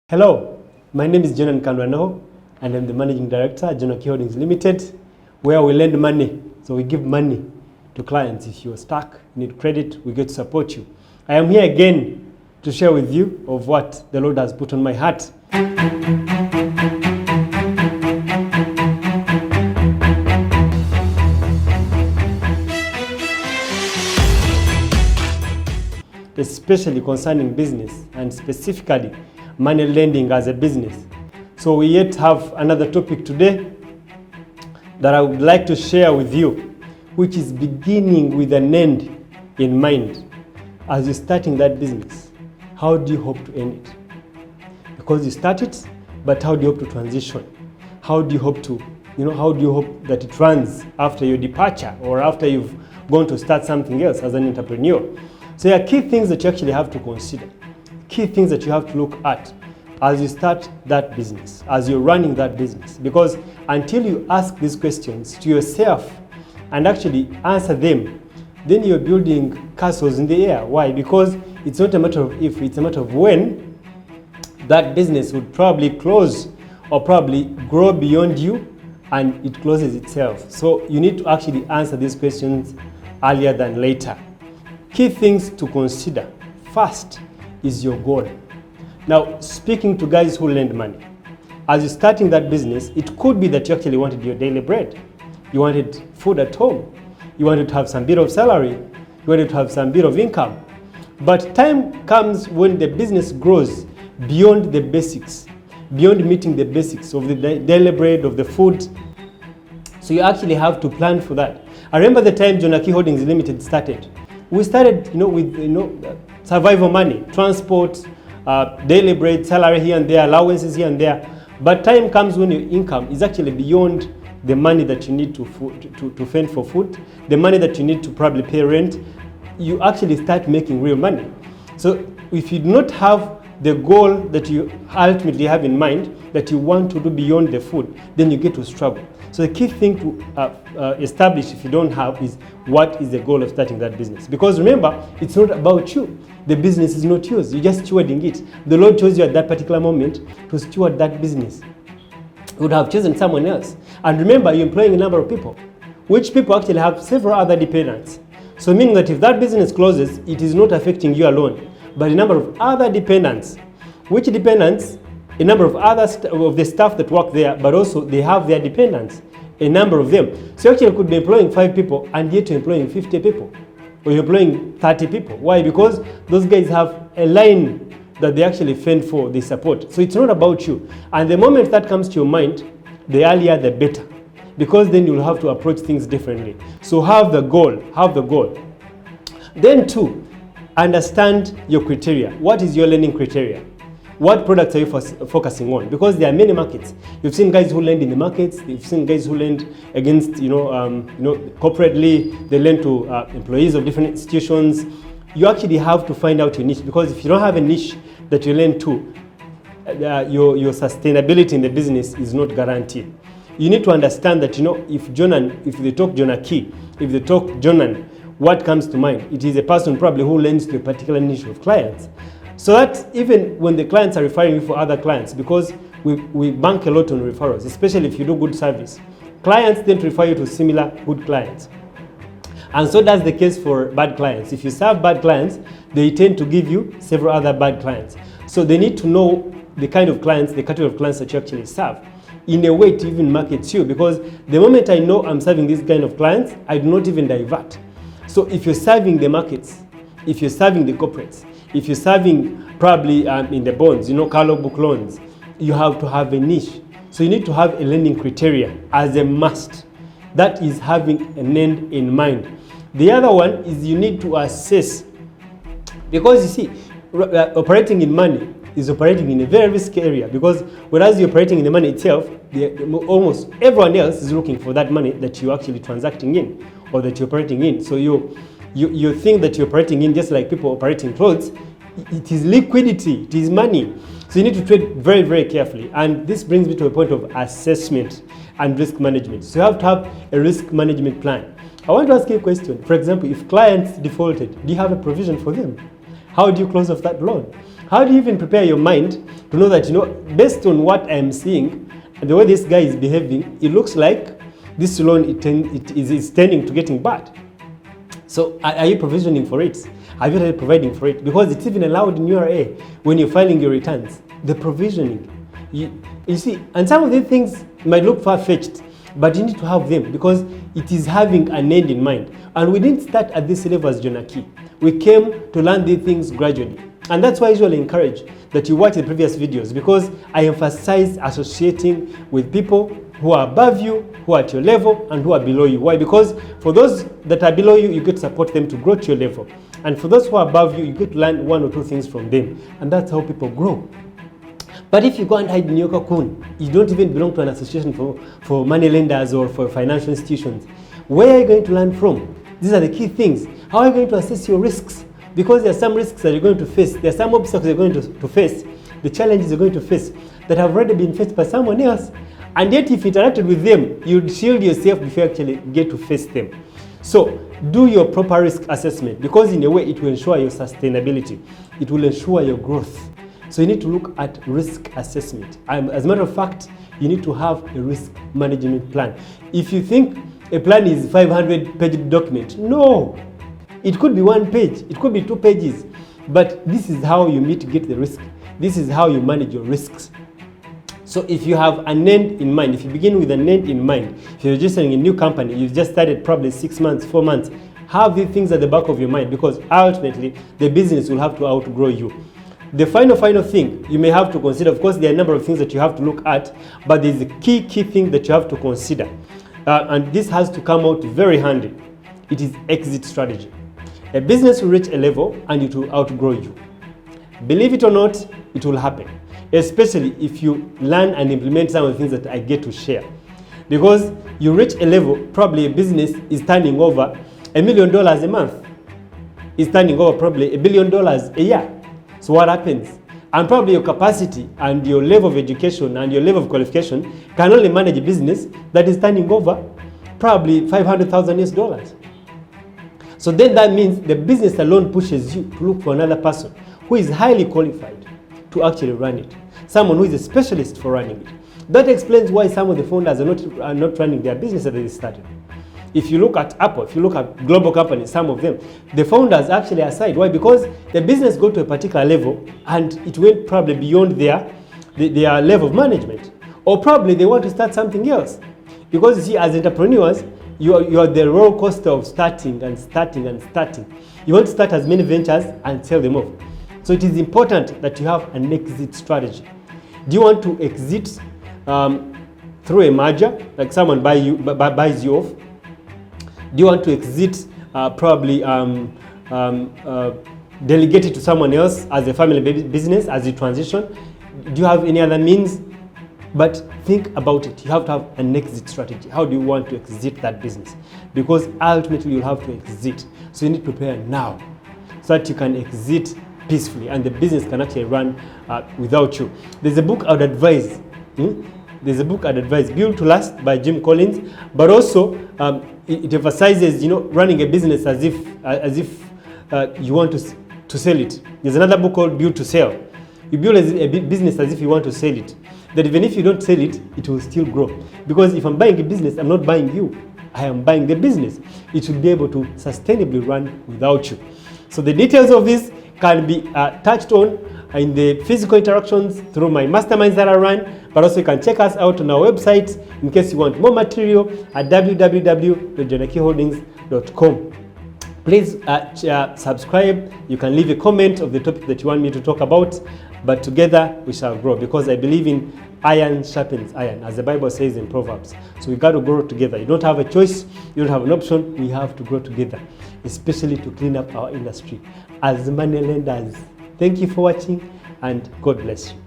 Hello, my name is Jonan Kandwanaho, and I'm the Managing Director at Jonaki Holdings Limited, where we lend money. So we give money to clients. If you're stuck, you need credit, we get to support you. I am here again to share with you of what the Lord has put on my heart. Especially concerning business and specifically money lending as a business. So we yet have another topic today that I would like to share with you, which is beginning with an end in mind. As you're starting that business, how do you hope to end it? Because you start it, but how do you hope to transition? How do you hope to, how do you hope that it runs after your departure or after you've gone to start something else as an entrepreneur? So there are key things that you actually have to consider, key things that you have to look at as you start that business, as you're running that business. Because until you ask these questions to yourself and actually answer them, then you're building castles in the air. Why? Because it's not a matter of if, it's a matter of when that business would probably close or probably grow beyond you and it closes itself. So you need to actually answer these questions earlier than later. Key things to consider. First is your goal. Now, speaking to guys who lend money, as you're starting that business, it could be that you actually wanted your daily bread. You wanted food at home. You wanted to have some bit of salary. You wanted to have some bit of income. But time comes when the business grows beyond the basics, beyond meeting the basics of the daily bread, of the food. So you actually have to plan for that. I remember the time Jonaki Holdings Limited started. We started, with survival money, transport, daily bread, salary here and there, allowances here and there. But time comes when your income is actually beyond the money that you need to fend for food, the money that you need to probably pay rent. You actually start making real money. So if you do not have the goal that you ultimately have in mind, that you want to do beyond the food, then you get to struggle. So the key thing to establish, if you don't have, is what is the goal of starting that business. Because remember, it's not about you. The business is not yours. You're just stewarding it. The Lord chose you at that particular moment to steward that business. You would have chosen someone else. And remember, you're employing a number of people, which people actually have several other dependents. So meaning that if that business closes, it is not affecting you alone, but a number of other dependents, which dependents, a number of other of the staff that work there, but also they have their dependents, a number of them. So actually you could be employing 5 people and yet you're employing 50 people, or you're employing 30 people. Why? Because those guys have a line that they actually fend for, they support. So it's not about you. And the moment that comes to your mind, the earlier the better, because then you'll have to approach things differently. So have the goal, Then 2, understand your criteria. What is your lending criteria? What products are you focusing on? Because there are many markets. You've seen guys who lend in the markets. You've seen guys who lend against, corporately. They lend to employees of different institutions. You actually have to find out your niche, because if you don't have a niche that you lend to, your sustainability in the business is not guaranteed. You need to understand that, if they talk Jonaki, if they talk Jonan, what comes to mind? It is a person probably who lends to a particular niche of clients. So that even when the clients are referring you for other clients, because we bank a lot on referrals, especially if you do good service, clients tend to refer you to similar good clients. And so that's the case for bad clients. If you serve bad clients, they tend to give you several other bad clients. So they need to know the kind of clients, the category of clients that you actually serve, in a way to even market you. Because the moment I know I'm serving this kind of clients, I do not even divert. So if you're serving the markets, if you're serving the corporates, if you're serving probably in the bonds, color book loans, you have to have a niche. So you need to have a lending criteria as a must. That is having an end in mind. The other one is you need to assess, because you see, operating in money is operating in a very risky area, because whereas you're operating in the money itself, almost everyone else is looking for that money that you're actually transacting in or that you're operating in. So you think that you're operating in just like people operating clothes. It is liquidity, it is money. So you need to trade very, very carefully. And this brings me to a point of assessment and risk management. So you have to have a risk management plan. I want to ask you a question. For example, if clients defaulted, do you have a provision for them? How do you close off that loan? How do you even prepare your mind to know that, based on what I'm seeing and the way this guy is behaving, it looks like this loan is tending to getting bad. So are you provisioning for it? Have you started providing for it? Because it's even allowed in URA when you're filing your returns. The provisioning. You see, and some of these things might look far-fetched, but you need to have them because it is having an end in mind. And we didn't start at this level as Jonaki. We came to learn these things gradually. And that's why I usually encourage that you watch the previous videos, because I emphasize associating with people who are above you, who are at your level, and who are below you. Why? Because for those that are below you, you get to support them to grow to your level. And for those who are above you, you get to learn one or two things from them. And that's how people grow. But if you go and hide in your cocoon, you don't even belong to an association for money lenders or for financial institutions. Where are you going to learn from? These are the key things. How are you going to assess your risks? Because there are some risks that you're going to face. There are some obstacles you're going to face. The challenges you're going to face that have already been faced by someone else. And yet if you interacted with them, you'd shield yourself before you actually get to face them. So do your proper risk assessment, because in a way it will ensure your sustainability. It will ensure your growth. So you need to look at risk assessment. As a matter of fact, you need to have a risk management plan. If you think a plan is 500-page document, no. It could be 1 page, it could be 2 pages, but this is how you mitigate the risk. This is how you manage your risks. So if you have an end in mind, if you begin with an end in mind, if you're registering a new company, you've just started probably 6 months, 4 months, have these things at the back of your mind, because ultimately the business will have to outgrow you. The final thing you may have to consider, of course, there are a number of things that you have to look at, but there's a key thing that you have to consider. And this has to come out very handy. It is exit strategy. A business will reach a level and it will outgrow you. Believe it or not, it will happen. Especially if you learn and implement some of the things that I get to share. Because you reach a level, probably a business is turning over $1 million a month. It's turning over probably $1 billion a year. So what happens? And probably your capacity and your level of education and your level of qualification can only manage a business that is turning over probably $500,000 US. So then that means the business alone pushes you to look for another person who is highly qualified to actually run it. Someone who is a specialist for running it. That explains why some of the founders are not running their business that they started. If you look at Apple, if you look at global companies, some of them, the founders actually aside. Why? Because the business got to a particular level and it went probably beyond their level of management. Or probably they want to start something else. Because you see, as entrepreneurs, you are the roller coaster of starting and starting and starting. You want to start as many ventures and sell them off. So it is important that you have an exit strategy. Do you want to exit through a merger, like someone buys you off? Do you want to exit probably delegate it to someone else as a family business as you transition? Do you have any other means? But think about it. You have to have an exit strategy. How do you want to exit that business? Because ultimately you'll have to exit. So you need to prepare now so that you can exit peacefully and the business can actually run without you. There's a book I'd advise. There's a book I'd advise, Built to Last by Jim Collins, but also it emphasizes, running a business as if you want to sell it. There's another book called Built to Sell. You build a business as if you want to sell it. That even if you don't sell it, it will still grow. Because if I'm buying a business, I'm not buying you. I am buying the business. It should be able to sustainably run without you. So the details of this can be touched on in the physical interactions through my masterminds that I run, but also you can check us out on our website in case you want more material at www.jonakiholdings.com. Please subscribe. You can leave a comment of the topic that you want me to talk about, but together we shall grow, because I believe in iron sharpens iron, as the Bible says in Proverbs. So we got to grow together. You don't have a choice. You don't have an option. We have to grow together, especially to clean up our industry as money lenders. Thank you for watching, and God bless you.